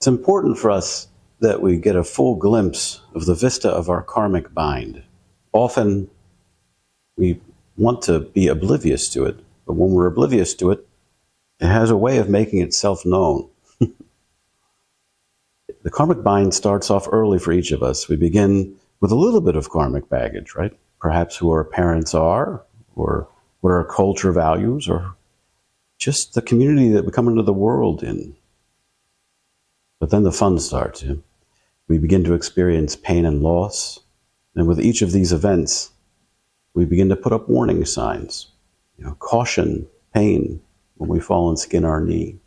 It's important for us that we get a full glimpse of the vista of our karmic bind. Often we want to be oblivious to it, but when we're oblivious to it, it has a way of making itself known. The karmic bind starts off early for each of us. We begin with a little bit of karmic baggage, right? Perhaps who our parents are, or what our culture values, or just the community that we come into the world in. But then the fun starts. Yeah? We begin to experience pain and loss. And with each of these events, we begin to put up warning signs. Caution, pain, when we fall and skin our knee.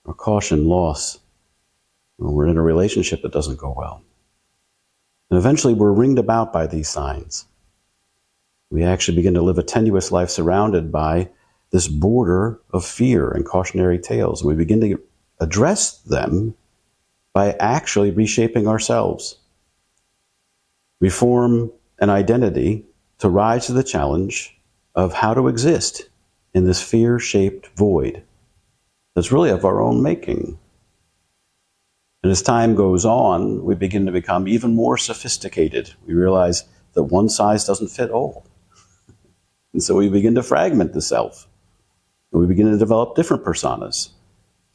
Or caution, loss, when we're in a relationship that doesn't go well. And eventually we're ringed about by these signs. We actually begin to live a tenuous life surrounded by this border of fear and cautionary tales. And we begin to address them by actually reshaping ourselves. We form an identity to rise to the challenge of how to exist in this fear-shaped void that's really of our own making. And as time goes on, we begin to become even more sophisticated. We realize that one size doesn't fit all. And so we begin to fragment the self. And we begin to develop different personas.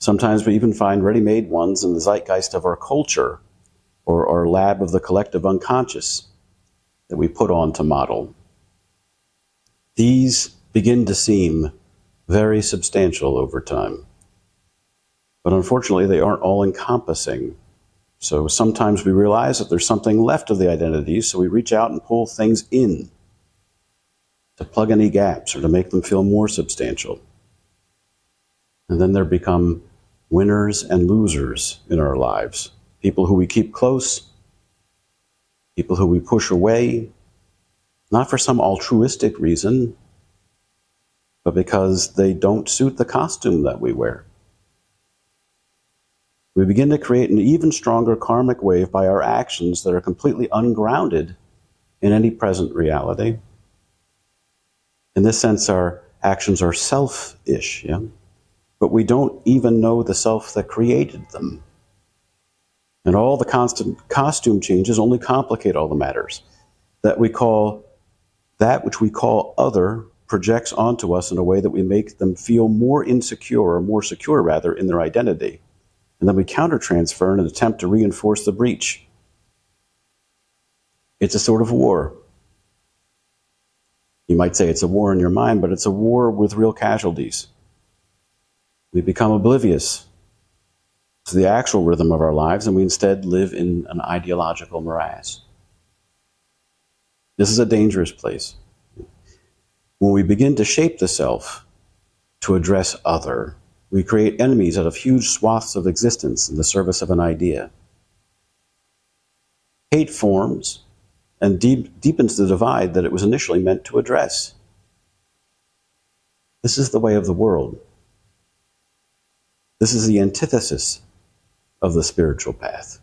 Sometimes we even find ready-made ones in the zeitgeist of our culture or our lab of the collective unconscious that we put on to model. These begin to seem very substantial over time. But unfortunately, they aren't all-encompassing. So sometimes we realize that there's something left of the identity, so we reach out and pull things in to plug any gaps or to make them feel more substantial. And then there become winners and losers in our lives. People who we keep close, people who we push away, not for some altruistic reason, but because they don't suit the costume that we wear. We begin to create an even stronger karmic wave by our actions that are completely ungrounded in any present reality. In this sense, our actions are selfish, yeah? But we don't even know the self that created them. And all the constant costume changes only complicate all the matters. That which we call other projects onto us in a way that we make them feel more insecure, or more secure rather, in their identity. And then we counter-transfer in an attempt to reinforce the breach. It's a sort of war. You might say it's a war in your mind, but it's a war with real casualties. We become oblivious to the actual rhythm of our lives, and we instead live in an ideological morass. This is a dangerous place. When we begin to shape the self to address other, we create enemies out of huge swaths of existence in the service of an idea. Hate forms and deepens the divide that it was initially meant to address. This is the way of the world. This is the antithesis of the spiritual path.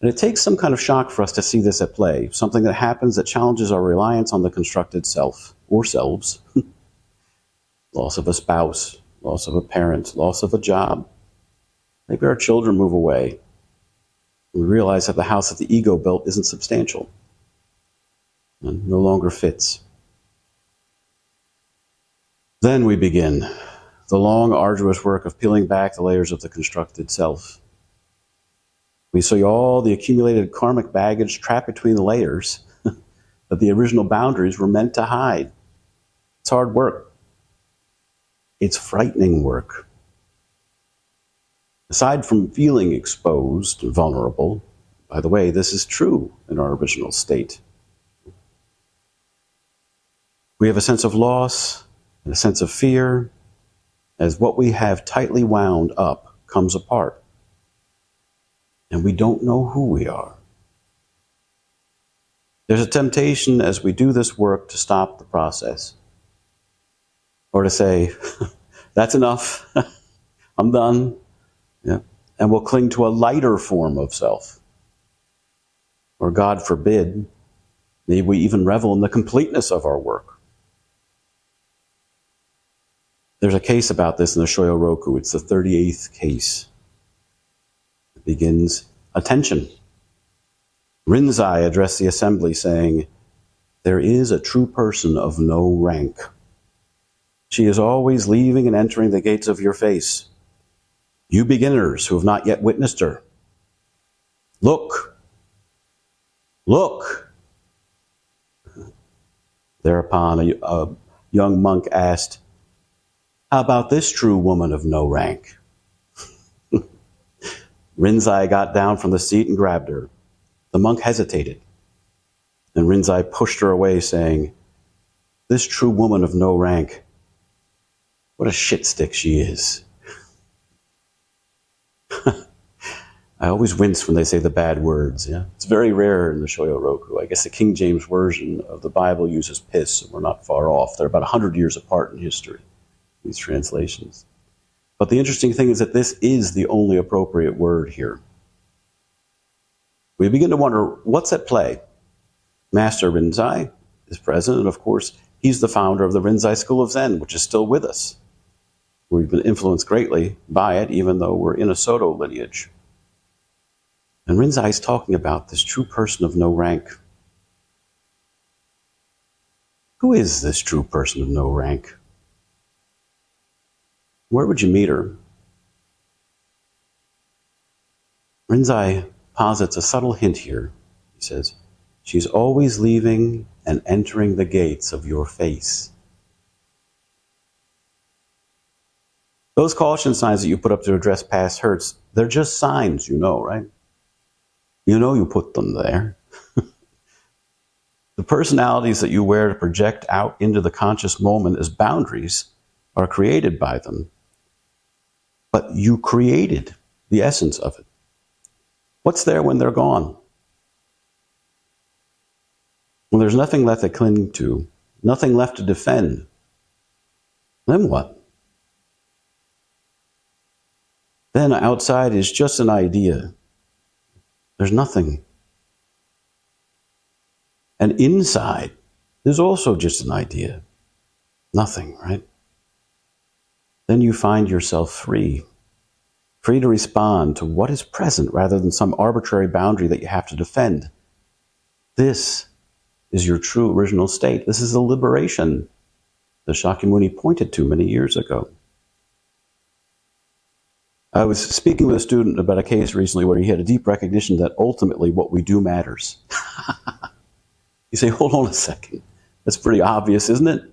And it takes some kind of shock for us to see this at play, something that happens that challenges our reliance on the constructed self, or selves. Loss of a spouse, loss of a parent, loss of a job. Maybe our children move away. We realize that the house that the ego built isn't substantial and no longer fits. Then we begin the long, arduous work of peeling back the layers of the constructed self. We see all the accumulated karmic baggage trapped between the layers that the original boundaries were meant to hide. It's hard work. It's frightening work. Aside from feeling exposed and vulnerable, by the way, this is true in our original state. We have a sense of loss and a sense of fear as what we have tightly wound up comes apart. And we don't know who we are. There's a temptation as we do this work to stop the process. Or to say, that's enough, I'm done. Yeah. And we'll cling to a lighter form of self. Or God forbid, maybe we even revel in the completeness of our work. There's a case about this in the Shōyōroku. It's the 38th case. It begins, attention. Rinzai addressed the assembly saying, there is a true person of no rank. She is always leaving and entering the gates of your face. You beginners who have not yet witnessed her, look, look. Thereupon a young monk asked, how about this true woman of no rank? Rinzai got down from the seat and grabbed her. The monk hesitated, and Rinzai pushed her away, saying, this true woman of no rank, what a shit stick she is. I always wince when they say the bad words. Yeah, it's very rare in the Shōyōroku. I guess the King James Version of the Bible uses piss, so we're not far off. They're about 100 years apart in history, these translations. But the interesting thing is that this is the only appropriate word here. We begin to wonder, what's at play? Master Rinzai is present, and of course, he's the founder of the Rinzai School of Zen, which is still with us. We've been influenced greatly by it, even though we're in a Soto lineage. And Rinzai is talking about this true person of no rank. Who is this true person of no rank? Where would you meet her? Rinzai posits a subtle hint here. He says, she's always leaving and entering the gates of your face. Those caution signs that you put up to address past hurts, they're just signs, you know, right? You know you put them there. The personalities that you wear to project out into the conscious moment as boundaries are created by them. But you created the essence of it. What's there when they're gone? When there's nothing left to cling to, nothing left to defend, then what? Then outside is just an idea. There's nothing. And inside, there's also just an idea. Nothing, right? Then you find yourself free. Free to respond to what is present rather than some arbitrary boundary that you have to defend. This is your true original state. This is the liberation that Shakyamuni pointed to many years ago. I was speaking with a student about a case recently where he had a deep recognition that ultimately what we do matters. You say, hold on a second. That's pretty obvious, isn't it?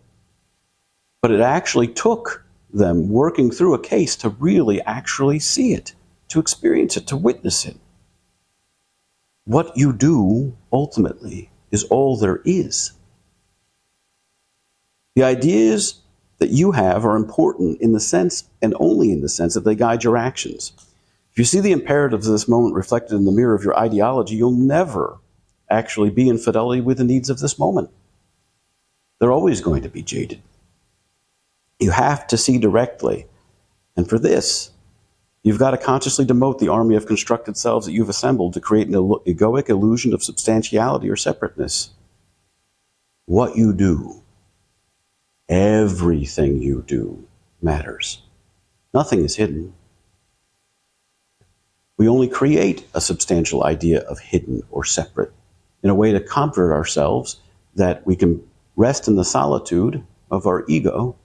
But it actually took them working through a case to really actually see it, to experience it, to witness it. What you do ultimately is all there is. The ideas that you have are important in the sense, and only in the sense, that they guide your actions. If you see the imperatives of this moment reflected in the mirror of your ideology, you'll never actually be in fidelity with the needs of this moment. They're always going to be jaded. You have to see directly. And for this, you've got to consciously demote the army of constructed selves that you've assembled to create an egoic illusion of substantiality or separateness. What you do, everything you do, matters. Nothing is hidden. We only create a substantial idea of hidden or separate in a way to comfort ourselves that we can rest in the solitude of our ego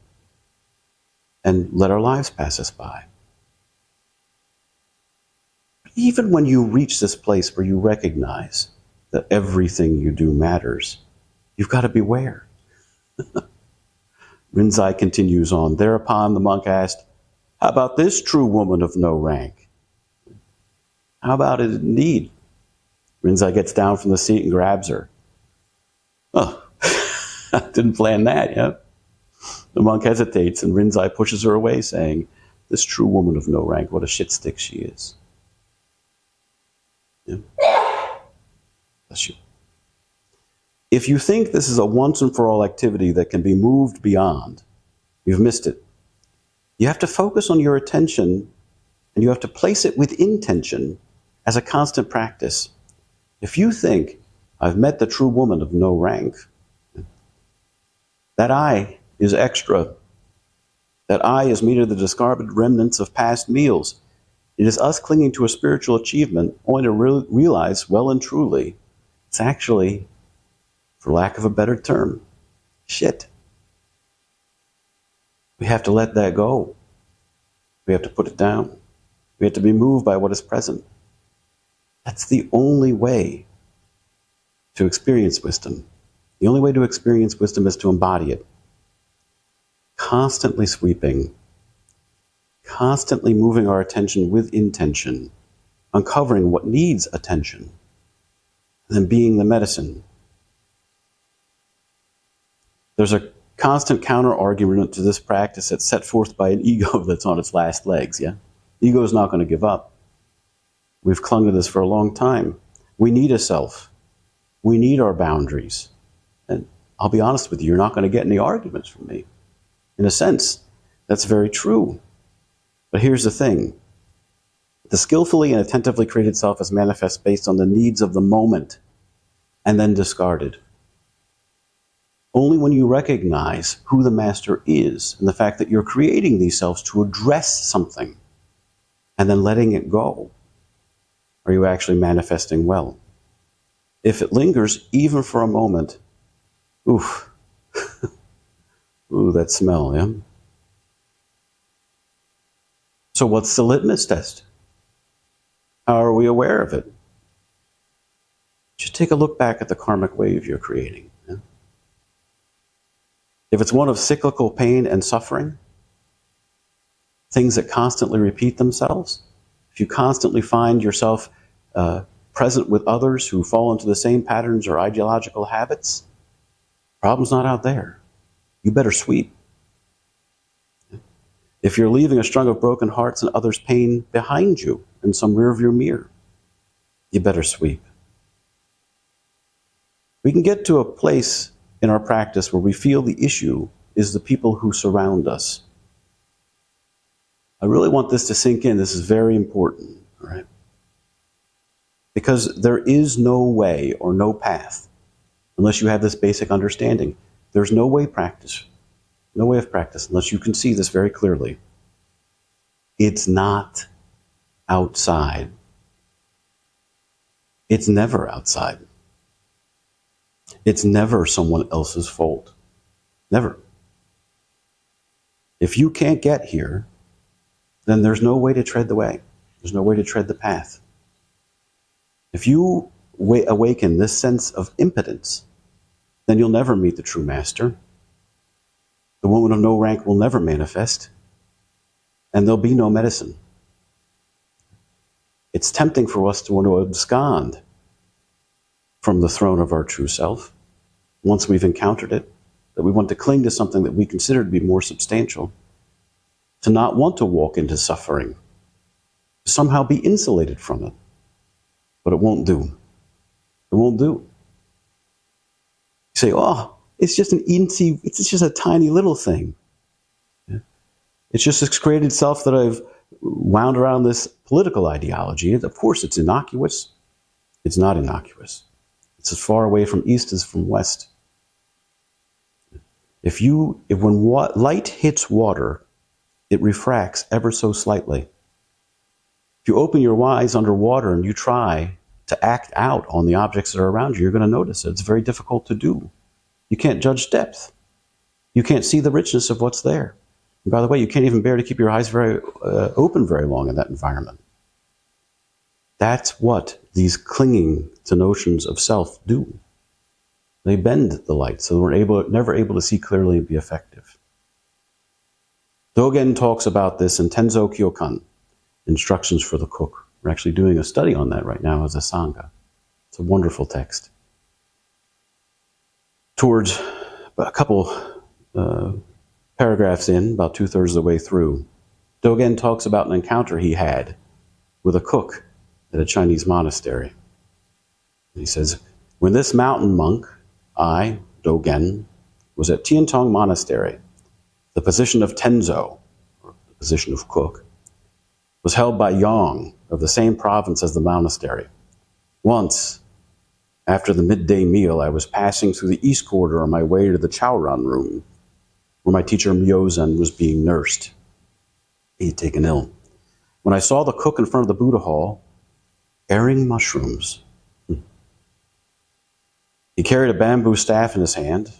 and let our lives pass us by. Even when you reach this place where you recognize that everything you do matters, you've got to beware. Rinzai continues on. Thereupon the monk asked, how about this true woman of no rank? How about it indeed? Rinzai gets down from the seat and grabs her. Oh, didn't plan that, yeah? The monk hesitates, and Rinzai pushes her away, saying, this true woman of no rank, what a shit stick she is. Yeah? Bless you. If you think this is a once and for all activity that can be moved beyond, you've missed it. You have to focus on your attention, and you have to place it with intention as a constant practice. If you think, I've met the true woman of no rank, that I is extra. That I is merely the discarded remnants of past meals. It is us clinging to a spiritual achievement only to realize well and truly it's actually, for lack of a better term, shit. We have to let that go. We have to put it down. We have to be moved by what is present. That's the only way to experience wisdom. The only way to experience wisdom is to embody it. Constantly sweeping, constantly moving our attention with intention, uncovering what needs attention, and then being the medicine. There's a constant counter-argument to this practice that's set forth by an ego that's on its last legs, yeah? Ego is not going to give up. We've clung to this for a long time. We need a self. We need our boundaries. And I'll be honest with you, you're not going to get any arguments from me. In a sense, that's very true. But here's the thing. The skillfully and attentively created self is manifest based on the needs of the moment and then discarded. Only when you recognize who the master is and the fact that you're creating these selves to address something and then letting it go are you actually manifesting well. If it lingers even for a moment, oof, ooh, that smell, yeah? So what's the litmus test? How are we aware of it? Just take a look back at the karmic wave you're creating. Yeah? If it's one of cyclical pain and suffering, things that constantly repeat themselves, if you constantly find yourself present with others who fall into the same patterns or ideological habits, problem's not out there. You better sweep. If you're leaving a string of broken hearts and others' pain behind you in some rearview mirror, you better sweep. We can get to a place in our practice where we feel the issue is the people who surround us. I really want this to sink in. This is very important, all right? Because there is no way or no path unless you have this basic understanding. There's no way of practice unless you can see this very clearly. It's not outside. It's never outside. It's never someone else's fault. Never. If you can't get here, then there's no way to tread the way. There's no way to tread the path. If you awaken this sense of impotence, then you'll never meet the true master. The woman of no rank will never manifest, and there'll be no medicine. It's tempting for us to want to abscond from the throne of our true self once we've encountered it, that we want to cling to something that we consider to be more substantial, to not want to walk into suffering, to somehow be insulated from it. But it won't do. It won't do. You say, oh, it's just a tiny little thing. Yeah? It's just this created self that I've wound around this political ideology. Of course, it's innocuous. It's not innocuous. It's as far away from east as from west. If when light hits water, it refracts ever so slightly. If you open your eyes underwater and you try to act out on the objects that are around you, you're going to notice it. It's very difficult to do. You can't judge depth. You can't see the richness of what's there. And by the way, you can't even bear to keep your eyes very open very long in that environment. That's what these clinging to notions of self do. They bend the light, so we're never able to see clearly and be effective. Dogen talks about this in Tenzo Kyokan, Instructions for the Cook. We're actually doing a study on that right now as a Sangha. It's a wonderful text. Towards a couple paragraphs in, about 2/3 of the way through, Dogen talks about an encounter he had with a cook at a Chinese monastery. And he says, when this mountain monk, I, Dogen, was at Tiantong Monastery, the position of Tenzo, or the position of cook, was held by Yang of the same province as the monastery. Once, after the midday meal, I was passing through the east corridor on my way to the Chaoran room, where my teacher Myozen was being nursed. He had taken ill. When I saw the cook in front of the Buddha hall, airing mushrooms. He carried a bamboo staff in his hand,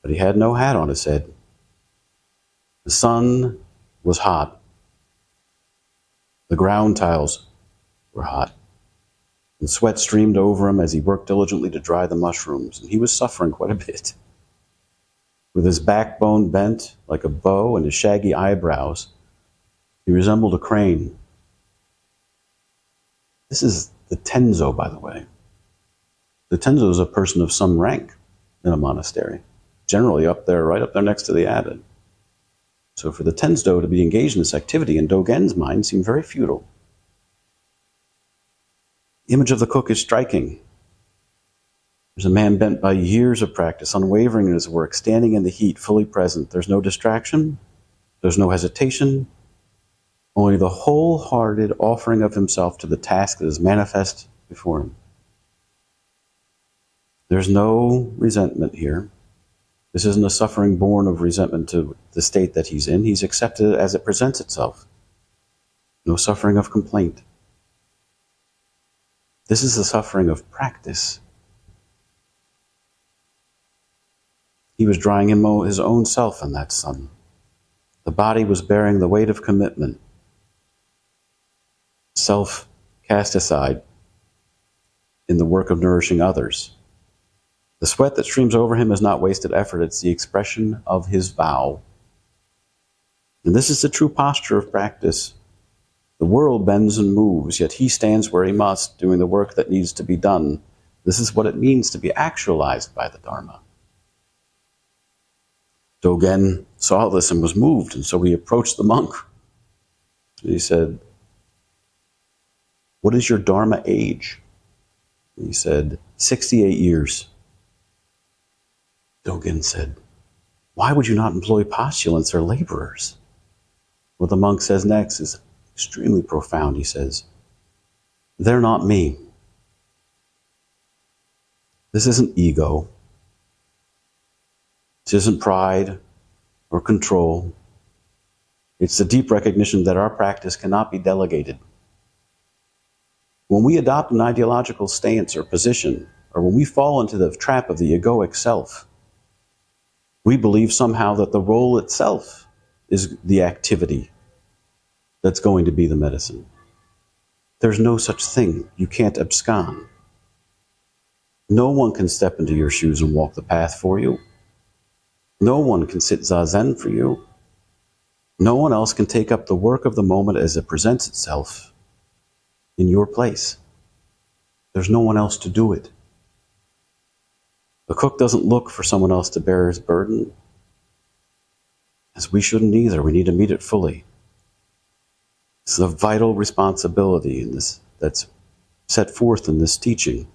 but he had no hat on his head. The sun was hot. The ground tiles were hot. And sweat streamed over him as he worked diligently to dry the mushrooms, and he was suffering quite a bit. With his backbone bent like a bow and his shaggy eyebrows, he resembled a crane. This is the tenzo, by the way. The tenzo is a person of some rank in a monastery, generally up there, right up there next to the abbot. So for the tenzo to be engaged in this activity in Dogen's mind seemed very futile. The image of the cook is striking. There's a man bent by years of practice, unwavering in his work, standing in the heat, fully present. There's no distraction. There's no hesitation. Only the wholehearted offering of himself to the task that is manifest before him. There's no resentment here. This isn't a suffering born of resentment to the state that he's in. He's accepted it as it presents itself. No suffering of complaint. This is the suffering of practice. He was drying his own self in that sun. The body was bearing the weight of commitment. Self cast aside in the work of nourishing others. The sweat that streams over him is not wasted effort. It's the expression of his vow. And this is the true posture of practice. The world bends and moves, yet he stands where he must, doing the work that needs to be done. This is what it means to be actualized by the Dharma. Dogen saw this and was moved, and so he approached the monk. He said, "What is your Dharma age?" He said, 68 years. Dogen said, "Why would you not employ postulants or laborers?" What the monk says next is extremely profound. He says, "They're not me." This isn't ego. This isn't pride or control. It's the deep recognition that our practice cannot be delegated. When we adopt an ideological stance or position, or when we fall into the trap of the egoic self, we believe somehow that the role itself is the activity that's going to be the medicine. There's no such thing. You can't abscond. No one can step into your shoes and walk the path for you. No one can sit zazen for you. No one else can take up the work of the moment as it presents itself in your place. There's no one else to do it. The cook doesn't look for someone else to bear his burden, as we shouldn't either. We need to meet it fully. It's a vital responsibility in this that's set forth in this teaching.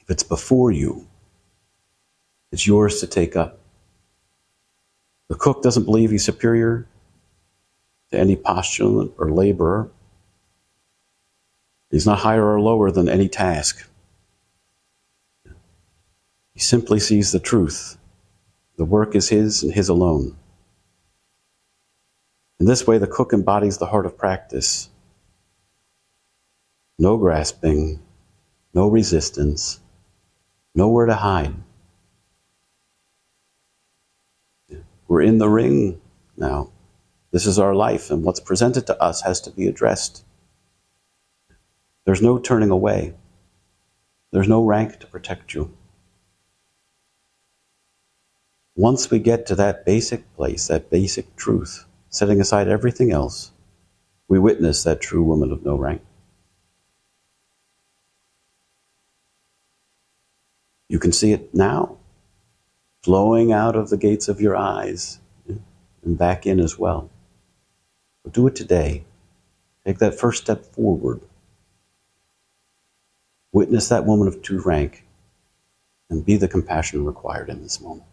If it's before you, it's yours to take up. The cook doesn't believe he's superior to any postulant or laborer. He's not higher or lower than any task. He simply sees the truth. The work is his and his alone. In this way, the cook embodies the heart of practice. No grasping, no resistance, nowhere to hide. We're in the ring now. This is our life, and what's presented to us has to be addressed. There's no turning away. There's no rank to protect you. Once we get to that basic place, that basic truth, setting aside everything else, we witness that true woman of no rank. You can see it now, flowing out of the gates of your eyes and back in as well. But do it today. Take that first step forward. Witness that woman of true rank and be the compassion required in this moment.